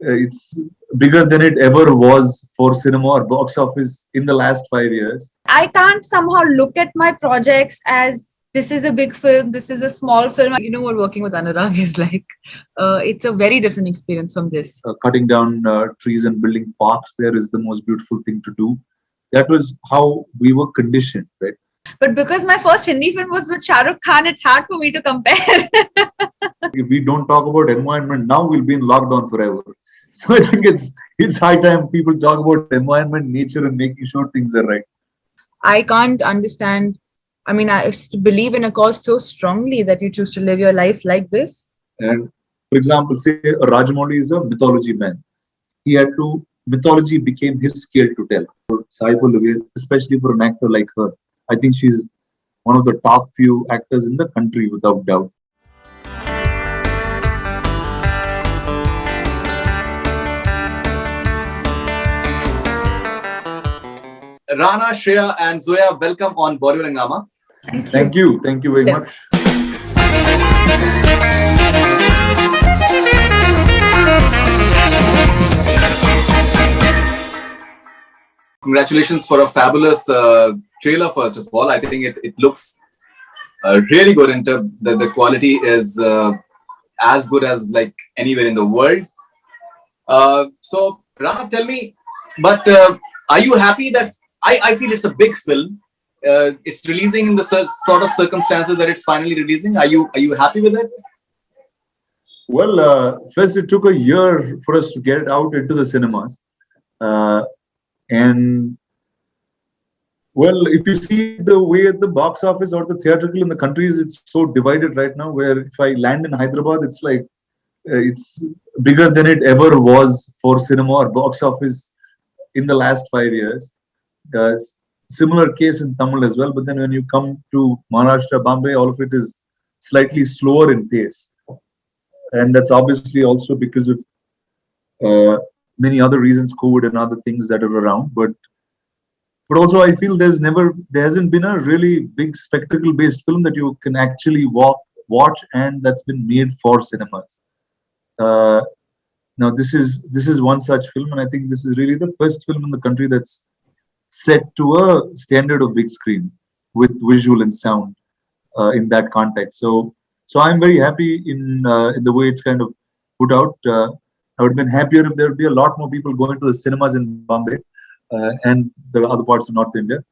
it's bigger than it ever was for cinema or box office in the last 5 years. I can't somehow look at my projects as this is a big film, this is a small film. You know what working with Anurag is like. It's a very different experience from this. Cutting down trees and building parks there is the most beautiful thing to do. That was how we were conditioned, right? But because my first Hindi film was with Shah Rukh Khan, it's hard for me to compare. If we don't talk about environment now, we'll be in lockdown forever. So I think it's high time people talk about environment, nature, and making sure things are right. I can't understand. I mean, I used to believe in a cause so strongly that you choose to live your life like this. And for example, say Rajamouli is a mythology man. Mythology became his scale to tell. For Sai Pallavi, especially for an actor like her, I think she's one of the top few actors in the country without doubt. Rana, Shriya, and Zoya, welcome on Bollywood Hungama. Thank you. Thank you very much. Congratulations for a fabulous trailer, first of all. I think it looks really good. The quality is as good as like anywhere in the world. So, Rana, tell me, but are you happy that I feel it's a big film? It's releasing in the sort of circumstances that it's finally releasing. Are you happy with it? Well, first it took a year for us to get it out into the cinemas. And well, if you see the way at the box office or the theatrical in the countries, it's so divided right now, where if I land in Hyderabad, it's like it's bigger than it ever was for cinema or box office in the last 5 years. Similar case in Tamil as well, but then when you come to Maharashtra, Bombay, all of it is slightly slower in pace. And that's obviously also because of many other reasons, COVID and other things that are around. But also I feel there hasn't been a really big spectacle-based film that you can actually watch and that's been made for cinemas. Now this is one such film, and I think this is really the first film in the country that's set to a standard of big screen with visual and sound in that context. So I'm very happy in the way it's kind of put out. I would have been happier if there would be a lot more people going to the cinemas in Bombay and the other parts of North India.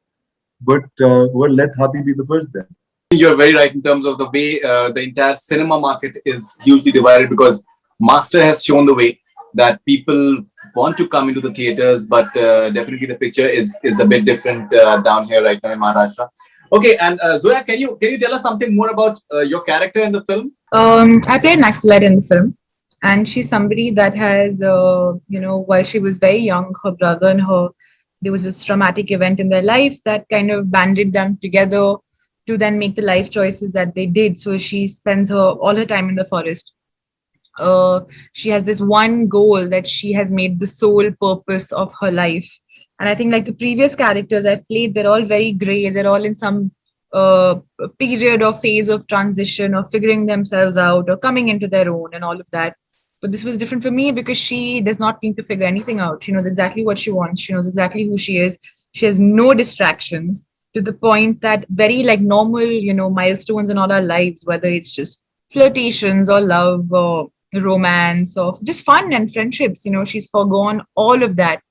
But well, let Haathi be the first then. You're very right in terms of the way the entire cinema market is hugely divided, because Master has shown the way that people want to come into the theaters, but definitely the picture is a bit different down here right now in Maharashtra. Okay, and Zoya, can you tell us something more about your character in the film? I played Naxalite in the film, and she's somebody that has, while she was very young, her brother and her, there was this traumatic event in their life that kind of banded them together to then make the life choices that they did. So she spends all her time in the forest. She has this one goal that she has made the sole purpose of her life. And I think like the previous characters I've played, they're all very gray. They're all in some period or phase of transition or figuring themselves out or coming into their own and all of that. But this was different for me because she does not need to figure anything out. She knows exactly what she wants. She knows exactly who she is. She has no distractions, to the point that very like normal, milestones in all our lives, whether it's just flirtations or love or romance or just fun and friendships, she's forgone all of that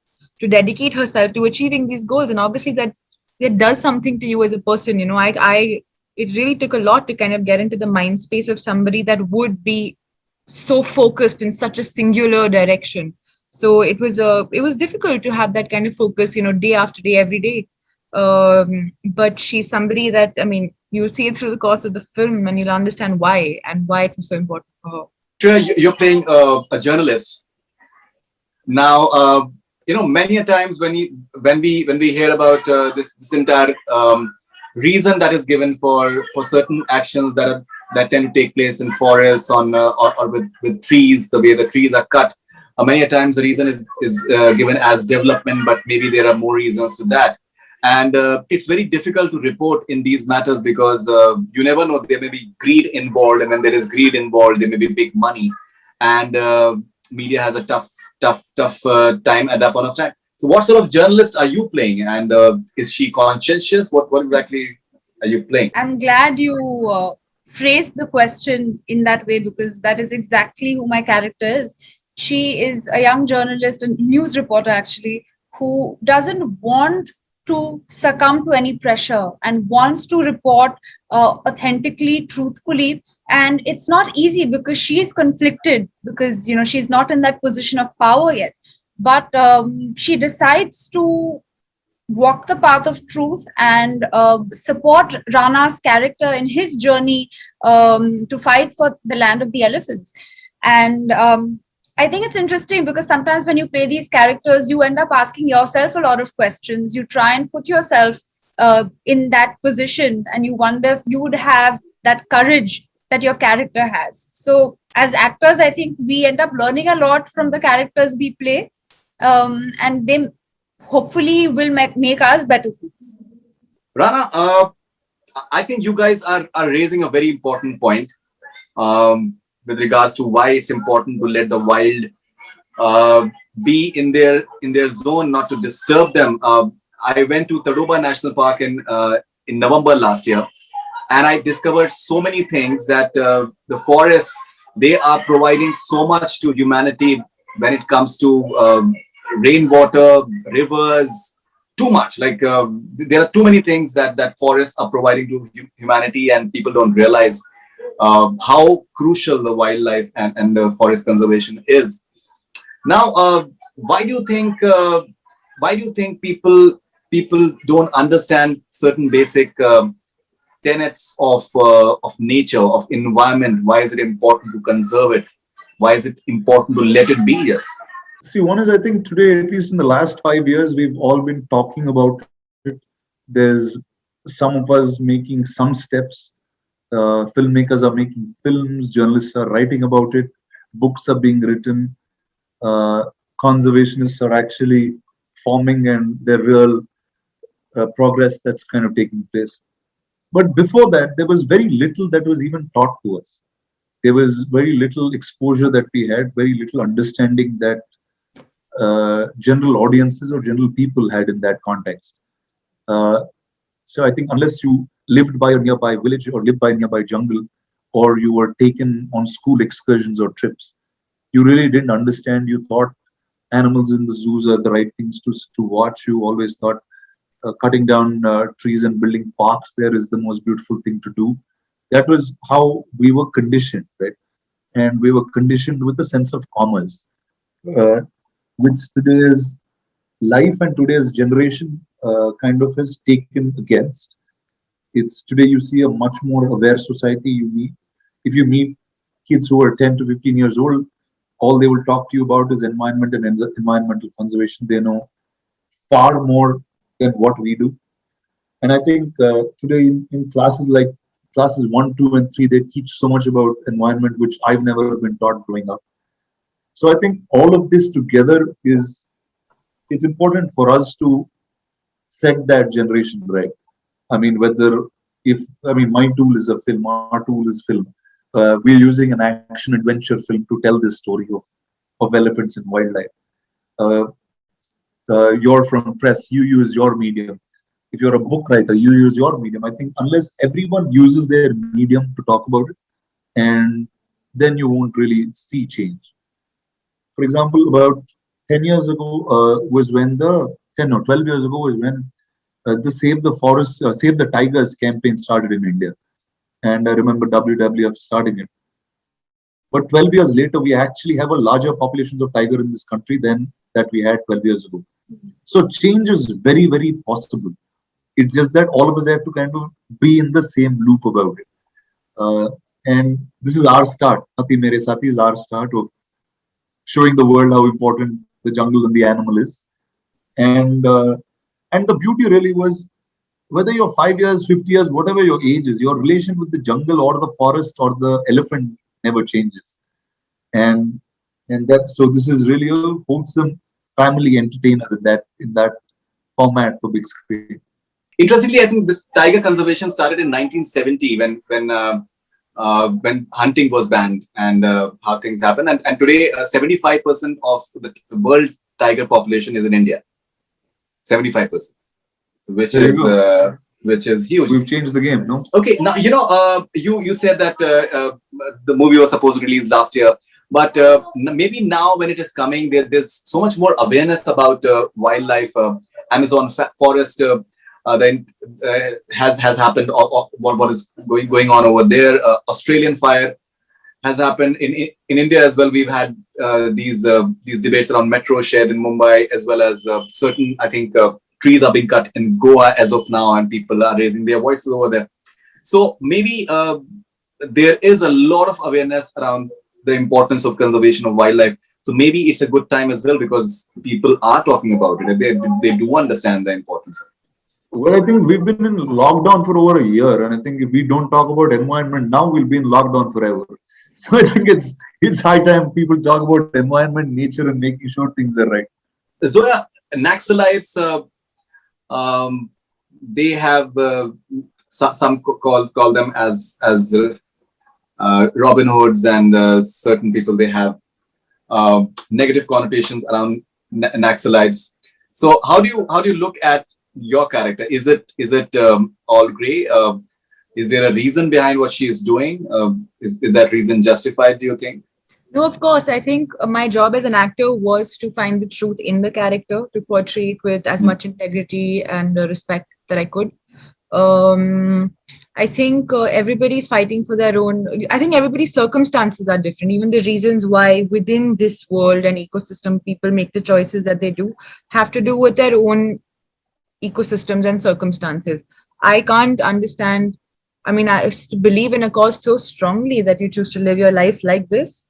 to dedicate herself to achieving these goals. And obviously that does something to you as a person. It really took a lot to kind of get into the mind space of somebody that would be so focused in such a singular direction. So it was difficult to have that kind of focus, day after day, every day. But she's somebody that, you'll see it through the course of the film and you'll understand why it was so important for her. Shriya, you're playing a journalist. Now, many a times when we hear about this entire reason that is given for certain actions that tend to take place in forests or with trees, the way the trees are cut, many a times the reason is given as development, but maybe there are more reasons to that. And it's very difficult to report in these matters because you never know, there may be greed involved, and when there is greed involved, there may be big money, and media has a tough tough time at that point of time. So what sort of journalist are you playing? And is she conscientious? What exactly are you playing? I'm glad you phrased the question in that way, because that is exactly who my character is. She is a young journalist, a news reporter actually, who doesn't want to succumb to any pressure and wants to report authentically, truthfully. And it's not easy because she's conflicted, because she's not in that position of power yet. But she decides to walk the path of truth and support Rana's character in his journey to fight for the land of the elephants. And I think it's interesting because sometimes when you play these characters, you end up asking yourself a lot of questions. You try and put yourself in that position, and you wonder if you would have that courage that your character has. So, as actors, I think we end up learning a lot from the characters we play, and they hopefully will make us better people. Rana, I think you guys are raising a very important point with regards to why it's important to let the wild be in their zone, not to disturb them. I went to Tadoba National Park in November last year, and I discovered so many things that the forests, they are providing so much to humanity when it comes to rainwater, rivers, too much. Like there are too many things that forests are providing to humanity, and people don't realize how crucial the wildlife and the forest conservation is. Now, why do you think people don't understand certain basic tenets of nature, of environment? Why is it important to conserve it? Why is it important to let it be? Yes. See, one is, I think today, at least in the last 5 years, we've all been talking about it. There's some of us making some steps. Filmmakers are making films, journalists are writing about it, books are being written, conservationists are actually forming, and there's real progress that's kind of taking place. But before that, there was very little that was even taught to us. There was very little exposure that we had, very little understanding that general audiences or general people had in that context. So I think unless you lived by a nearby village or lived by a nearby jungle, or you were taken on school excursions or trips, you really didn't understand. You thought animals in the zoos are the right things to watch. You always thought cutting down trees and building parks there is the most beautiful thing to do. That was how we were conditioned, right? And we were conditioned with a sense of commerce, which today's life and today's generation kind of has taken against. It's today you see a much more aware society. If you meet kids who are 10 to 15 years old, all they will talk to you about is environment and environmental conservation. They know far more than what we do. And I think today in classes like classes 1, 2, and 3, they teach so much about environment, which I've never been taught growing up. So I think all of this together it's important for us to set that generation right. I mean, my tool is a film, our tool is film. We're using an action adventure film to tell this story of elephants and wildlife. You're from press, you use your medium. If you're a book writer, you use your medium. I think unless everyone uses their medium to talk about it, and then you won't really see change. For example, about 10 years ago was when 12 years ago was when the Save the Forest, Save the Tigers campaign started in India. And I remember WWF starting it. But 12 years later, we actually have a larger populations of tiger in this country than that we had 12 years ago. So change is very, very possible. It's just that all of us have to kind of be in the same loop about it. And this is our start. Haathi Mere Saathi is our start of showing the world how important the jungle and the animal is. And the beauty really was, whether you're 5 years, 50 years, whatever your age is, your relation with the jungle or the forest or the elephant never changes. And so this is really a wholesome family entertainer in that format for big screen. Interestingly, I think this tiger conservation started in 1970 when when hunting was banned and how things happen. And today, 75% of the world's tiger population is in India. 75%, which There you is go. which is huge. We've changed the game, no? Okay, now you said that the movie was supposed to release last year, but maybe now when it is coming, there's so much more awareness about wildlife. Amazon forest then has happened. What is going on over there? Australian fire has happened in India as well. We've had these debates around metro shed in Mumbai, as well as certain, I think, trees are being cut in Goa as of now, and people are raising their voices over there. So maybe there is a lot of awareness around the importance of conservation of wildlife. So maybe it's a good time as well, because people are talking about it. They do understand the importance. Well, I think we've been in lockdown for over a year, and I think if we don't talk about environment now, we'll be in lockdown forever. So I think it's high time people talk about environment, nature, and making sure things are right. Zoya, Naxalites, they have some call them as Robin Hoods, and certain people, they have negative connotations around Naxalites. So how do you look at your character? Is it all grey? Is there a reason behind what she is doing? Is that reason justified, do you think? No, of course. I think my job as an actor was to find the truth in the character, to portray it with as much integrity and respect that I could. I think everybody's fighting for their own. I think everybody's circumstances are different. Even the reasons why within this world and ecosystem people make the choices that they do have to do with their own ecosystems and circumstances. I can't understand. I mean, I believe in a cause so strongly that you choose to live your life like this.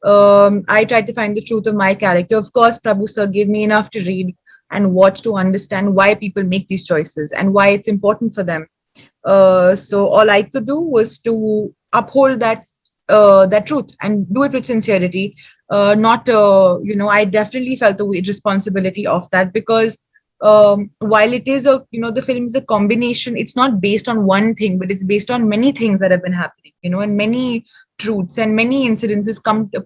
I tried to find the truth of my character. Of course, Prabhu sir gave me enough to read and watch to understand why people make these choices and why it's important for them. So all I could do was to uphold that truth and do it with sincerity. I definitely felt the weight responsibility of that, because while it is the film is a combination, it's not based on one thing, but it's based on many things that have been happening, and many truths and many incidences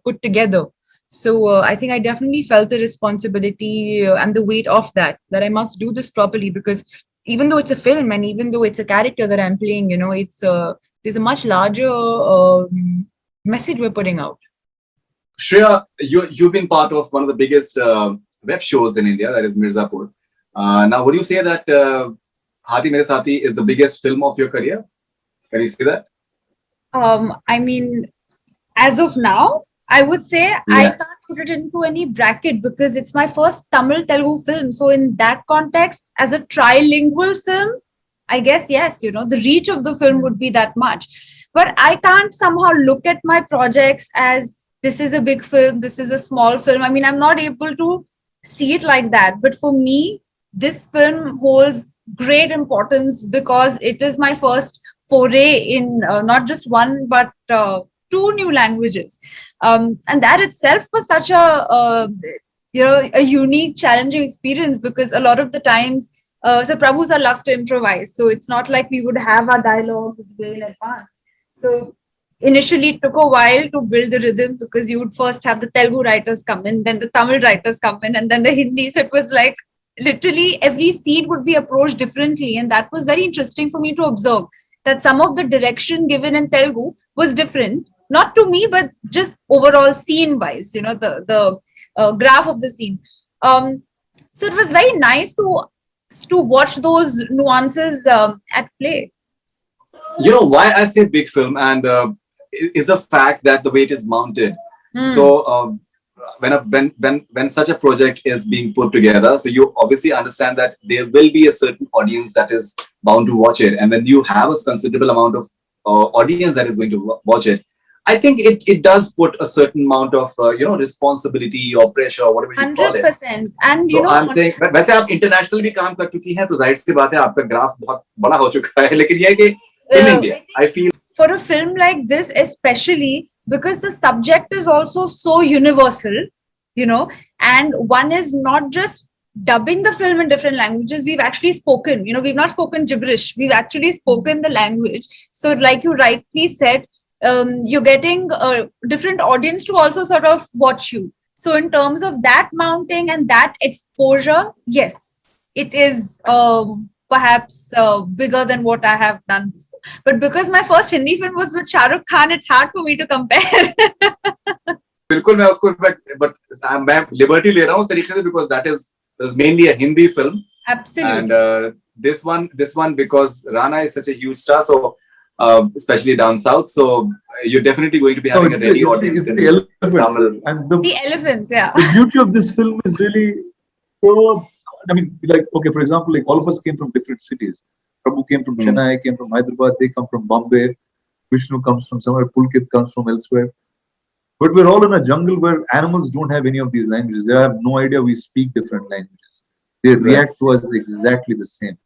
put together. So I think I definitely felt the responsibility and the weight of that I must do this properly, because even though it's a film and even though it's a character that I'm playing, there's a much larger message we're putting out. Shriya, you've been part of one of the biggest web shows in India, that is Mirzapur. Now, would you say that Haathi Mere Saathi is the biggest film of your career? Can you say that? I mean, as of now, I would say I can't put it into any bracket because it's my first Tamil Telugu film. So in that context, as a trilingual film, I guess, yes, the reach of the film would be that much. But I can't somehow look at my projects as this is a big film, this is a small film. I mean, I'm not able to see it like that. But for me, this film holds great importance because it is my first foray in not just one, but two new languages. And that itself was such a unique, challenging experience, because a lot of the times, so Prabhu sir loves to improvise. So it's not like we would have our dialogues well in advance. So initially it took a while to build the rhythm, because you would first have the Telugu writers come in, then the Tamil writers come in, and then the Hindi. So it was like literally every scene would be approached differently. And that was very interesting for me to observe, that some of the direction given in Telugu was different, not to me, but just overall scene wise, the graph of the scene. So it was very nice to watch those nuances at play. Why I say big film and is the fact that the weight is mounted. So when such a project is being put together, so you obviously understand that there will be a certain audience that is bound to watch it, and when you have a considerable amount of audience that is going to watch it, I think it does put a certain amount of responsibility or pressure or whatever you call it. 100%. And so I'm saying, वैसे आप international भी काम कर चुकी हैं, तो जाहिर सी बात है आपका ग्राफ बहुत बड़ा हो चुका है, लेकिन ये है कि in India, I feel for a film like this, especially because the subject is also so universal, and one is not just dubbing the film in different languages. We've actually spoken, we've not spoken gibberish. We've actually spoken the language. So like you rightly said, you're getting a different audience to also sort of watch you. So in terms of that mounting and that exposure, yes, it is perhaps bigger than what I have done before. But because my first Hindi film was with Shah Rukh Khan, it's hard for me to compare. बिल्कुल मैं उसको but मैं liberty ले रहा हूँ उस तरीके से because that is mainly a Hindi film. Absolutely. And this one because Rana is such a huge star, so especially down south, so you're definitely going to be having a ready audience. It's the elephants. And the elephants, yeah. The beauty of this film is really, I mean, like, okay, for example, like all of us came from different cities. Prabhu came from Chennai, came from Hyderabad, they come from Bombay, Vishnu comes from somewhere, Pulkit comes from elsewhere. But we're all in a jungle where animals don't have any of these languages. They have no idea we speak different languages. They react to us exactly the same.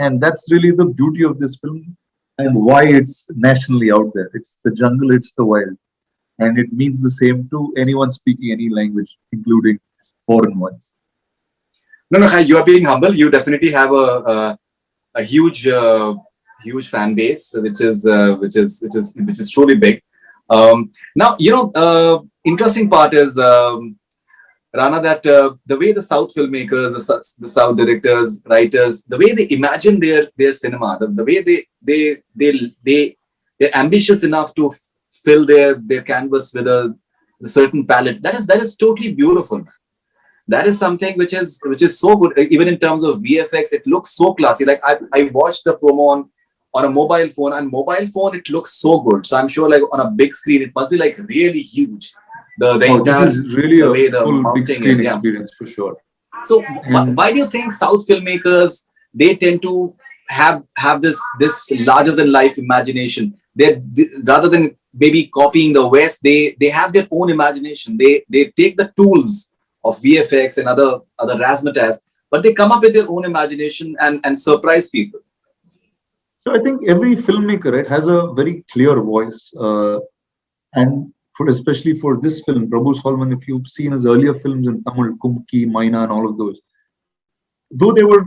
And that's really the beauty of this film and why it's nationally out there. It's the jungle, it's the wild. And it means the same to anyone speaking any language, including foreign ones. No, you are being humble. You definitely have a huge fan base, which is truly big. Now, interesting part is Rana, that the way the South filmmakers, the South directors, writers, the way they imagine their cinema, the way they're ambitious enough to fill their canvas with a certain palette. That is totally beautiful. That is something which is so good. Even in terms of VFX, it looks so classy. Like I watched the promo on a mobile phone, and mobile phone it looks so good. So I'm sure like on a big screen it must be like really huge. This is really a full big screen experience for sure. So why do you think South filmmakers, they tend to have this larger than life imagination? They rather than maybe copying the West, they have their own imagination. They take the tools of VFX and other razzmatazz, but they come up with their own imagination and surprise people. So I think every filmmaker has a very clear voice, and especially for this film, Prabhu Solman, if you've seen his earlier films in Tamil, Kumki, Maina, and all of those, though they were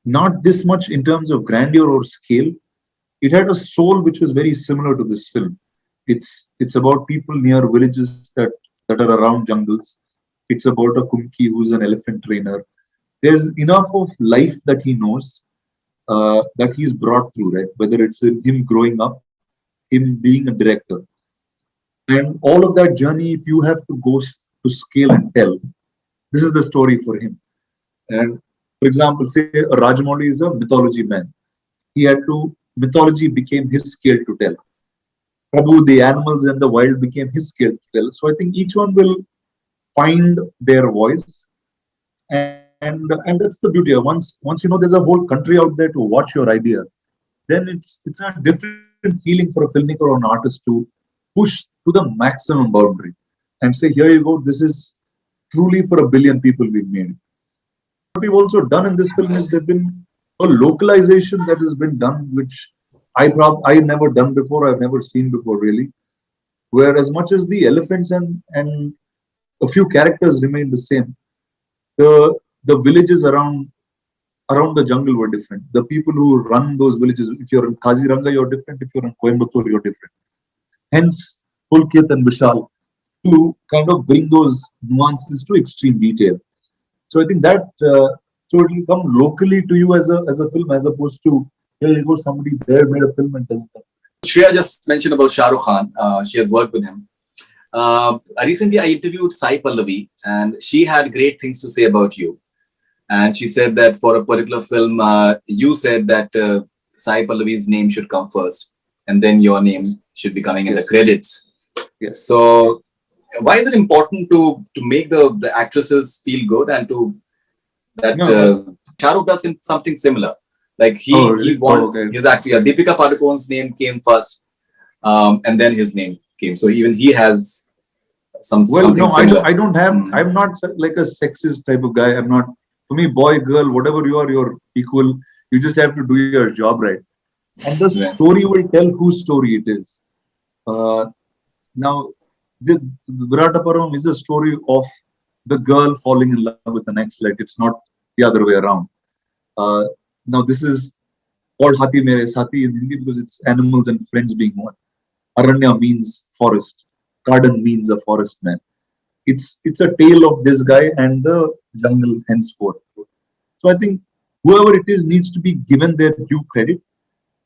not this much in terms of grandeur or scale, it had a soul which was very similar to this film. It's about people near villages that are around jungles. It's about a Kumki who's an elephant trainer. There's enough of life that he knows, that he's brought through, right? Whether it's him growing up, him being a director. And all of that journey, if you have to go to scale and tell, this is the story for him. And for example, say Rajamouli is a mythology man. Mythology became his scale to tell. Prabhu, the animals and the wild became his scale to tell. So I think each one will find their voice. And that's the beauty. Once there's a whole country out there to watch your idea, then it's a different feeling for a filmmaker or an artist to push to the maximum boundary and say, here you go, this is truly for 1 billion people we've made. What we've also done in this film is there's been a localization that has been done, which I've never done before, I've never seen before really, where as much as the elephants and a few characters remain the same, the villages around the jungle were different. The people who run those villages, if you're in Kaziranga, you're different. If you're in Coimbatore, you're different. Hence, Pulkit and Vishal to kind of bring those nuances to extreme detail. So I think that so it will come locally to you as a film, as opposed to here you go, somebody there made a film and doesn't come. Shriya just mentioned about Shah Rukh Khan. She has worked with him. Recently, I interviewed Sai Pallavi, and she had great things to say about you. And she said that for a particular film, you said that Sai Pallavi's name should come first, and then your name should be coming in the credits. Yes. So, why is it important to make the actresses feel good and to that Shah Rukh does something similar? Like he wants his actor. Yeah, Deepika Padukone's name came first, and then his name came. So even he has something similar. I don't have. I'm not like a sexist type of guy. I'm not. For me, boy, girl, whatever you are, you're equal. You just have to do your job right. And the story will tell whose story it is. Now, the Virata Param is a story of the girl falling in love with the next light. It's not the other way around. Now, this is called Haathi Mere Saathi in Hindi because it's animals and friends being one. Aranya means forest, garden means a forest man. It's a tale of this guy and the jungle henceforth. So I think whoever it is needs to be given their due credit.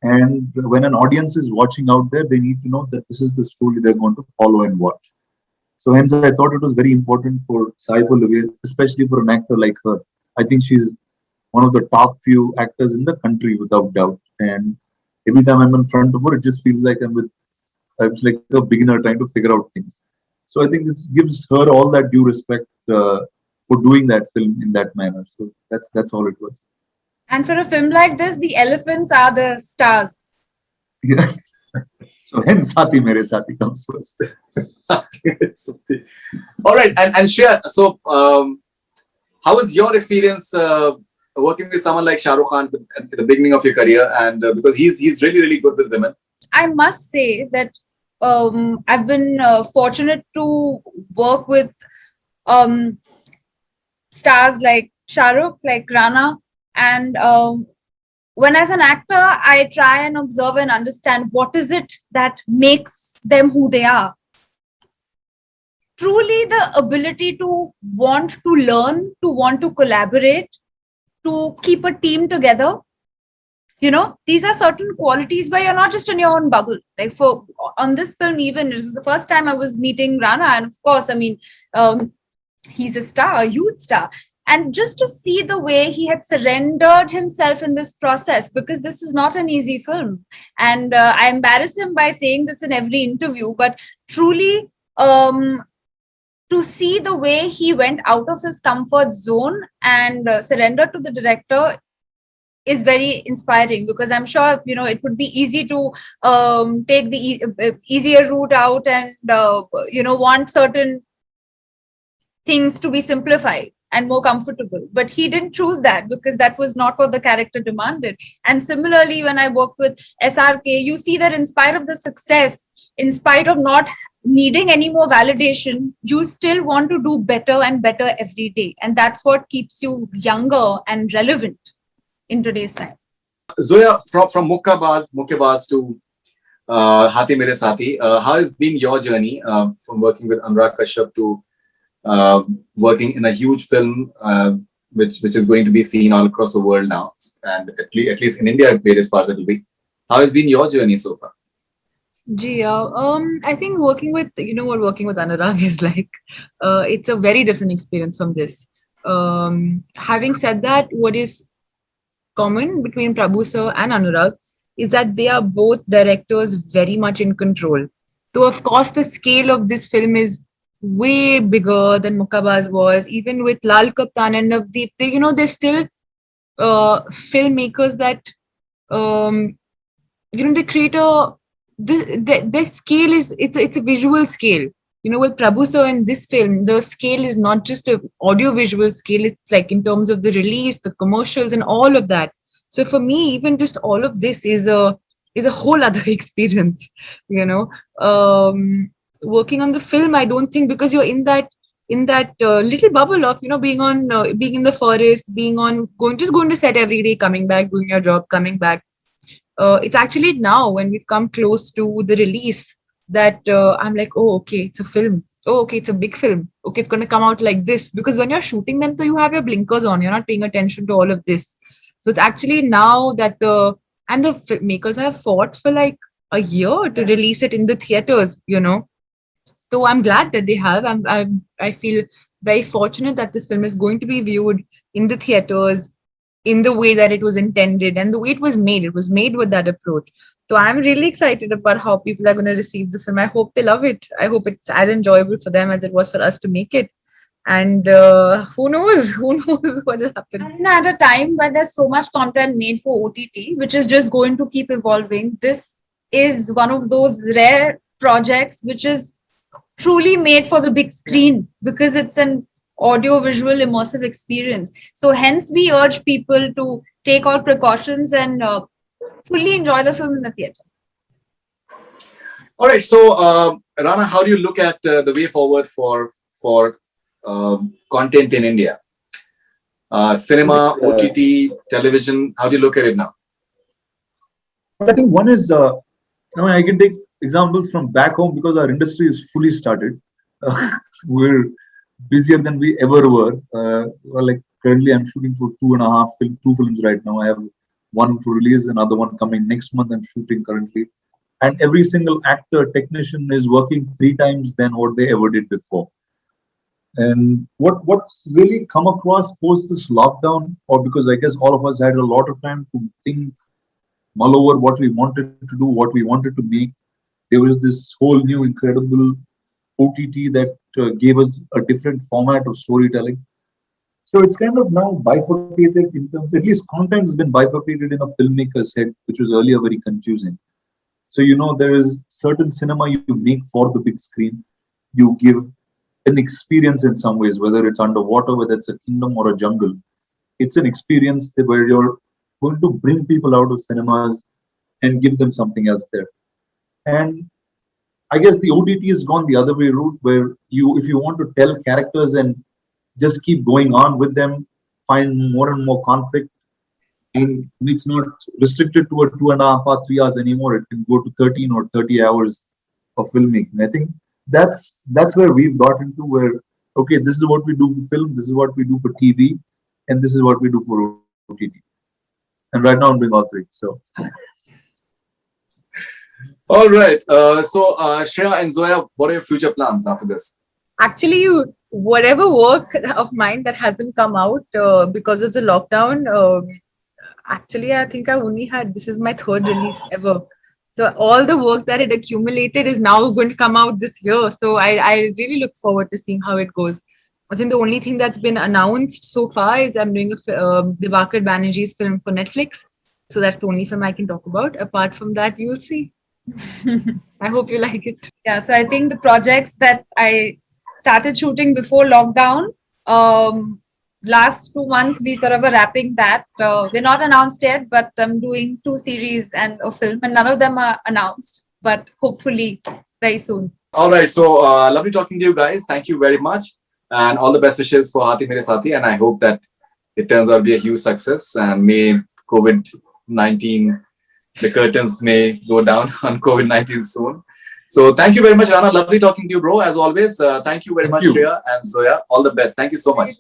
And when an audience is watching out there, they need to know that this is the story they're going to follow and watch. So hence, I thought it was very important for Sai Pallavi, especially for an actor like her. I think she's one of the top few actors in the country, without doubt. And every time I'm in front of her, it just feels like I'm like a beginner trying to figure out things. So I think this gives her all that due respect for doing that film in that manner. So that's all it was. And for a film like this, the elephants are the stars. Yeah. So hence Saathi Mere Saathi comes first. All right, and Shriya, so how was your experience working with someone like Shah Rukh Khan at the beginning of your career? And because he's really good with women. I must say that I've been fortunate to work with stars like Shah Rukh, like Rana, and when as an actor, I try and observe and understand what is it that makes them who they are. Truly, the ability to want to learn, to want to collaborate, to keep a team together. These are certain qualities where you're not just in your own bubble. Like on this film, even it was the first time I was meeting Rana, and of course, I mean, he's a star, a huge star. And just to see the way he had surrendered himself in this process, because this is not an easy film. And I embarrass him by saying this in every interview, but truly, to see the way he went out of his comfort zone and surrendered to the director is very inspiring, because I'm sure, it would be easy to take the easier route out and, want certain things to be simplified and more comfortable. But he didn't choose that, because that was not what the character demanded. And similarly, when I worked with SRK, you see that in spite of the success, in spite of not needing any more validation, you still want to do better and better every day. And that's what keeps you younger and relevant in today's time. Zoya, from Mukkebaz to Haathi Mere Saathi, how has been your journey from working with Anurag Kashyap to working in a huge film which is going to be seen all across the world now, and at least in India, at various parts it will be. How has been your journey so far? I think working with Anurag is like, it's a very different experience from this. Having said that, what is common between Prabhu sir and Anurag is that they are both directors very much in control. So of course, the scale of this film is way bigger than Mukkebaz was. Even with Lal Kaptan and Navdeep, they're still filmmakers that they create their scale is it's a visual scale. With Prabhu sir in this film, the scale is not just a audio visual scale, it's like in terms of the release, the commercials and all of that. So for me, even just all of this is a whole other experience. Working on the film, I don't think, because you're in that little bubble of being in the forest, going to set every day, coming back, doing your job, coming back. It's actually now when we've come close to the release that I'm like, oh, okay, it's a film. Oh, okay, it's a big film. Okay, it's going to come out like this. Because when you're shooting them, so you have your blinkers on. You're not paying attention to all of this. So it's actually now that the filmmakers have fought for like a year to release it in the theaters, So I'm glad that they have. I feel very fortunate that this film is going to be viewed in the theaters in the way that it was intended and the way it was made. It was made with that approach. So I'm really excited about how people are going to receive this film. I hope they love it. I hope it's as enjoyable for them as it was for us to make it. And who knows what will happen. And at a time when there's so much content made for OTT, which is just going to keep evolving, this is one of those rare projects which is truly made for the big screen, because it's an audio visual immersive experience. So hence we urge people to take all precautions and fully enjoy the film in the theater. All right, so Rana, how do you look at the way forward for content in India? Cinema, OTT, television, how do you look at it now? I think one is, I can take examples from back home because our industry is fully started. We're busier than we ever were. Well, like currently, I'm shooting for two films right now. I have one for release, another one coming next month. I'm shooting currently, and every single actor, technician is working 3 times than what they ever did before. And what's really come across post this lockdown, or because I guess all of us had a lot of time to think, mull over what we wanted to do, what we wanted to make. There was this whole new incredible OTT that gave us a different format of storytelling. So it's kind of now bifurcated in terms, at least content has been bifurcated in a filmmaker's head, which was earlier very confusing. So, there is certain cinema you make for the big screen. You give an experience in some ways, whether it's underwater, whether it's a kingdom or a jungle. It's an experience where you're going to bring people out of cinemas and give them something else there. And I guess the OTT has gone the other way route, where if you want to tell characters and just keep going on with them, find more and more conflict, and it's not restricted to a 2.5 or 3 hours anymore. It can go to 13 or 30 hours of filmmaking. I think that's where we've got into, where okay, this is what we do for film, this is what we do for TV, and this is what we do for OTT. And right now I'm doing all three. So. All right. So, Shriya and Zoya, what are your future plans after this? Actually, whatever work of mine that hasn't come out because of the lockdown, actually, I think I only had, this is my third release ever. So all the work that had accumulated is now going to come out this year. So I really look forward to seeing how it goes. I think the only thing that's been announced so far is I'm doing Diwakar Banerjee's film for Netflix. So that's the only film I can talk about. Apart from that, you'll see. I hope you like it. Yeah, so I think the projects that I started shooting before lockdown, last 2 months we sort of are wrapping that. They're not announced yet, but I'm doing 2 series and a film, and none of them are announced, but hopefully very soon. All right. So, lovely talking to you guys. Thank you very much. And all the best wishes for Haathi Mere Saathi. And I hope that it turns out to be a huge success. And may COVID-19, the curtains may go down on COVID-19 soon. So thank you very much, Rana. Lovely talking to you, bro. As always, thank you very much, Shriya and Zoya. All the best. Thank you so much.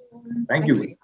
Thank you.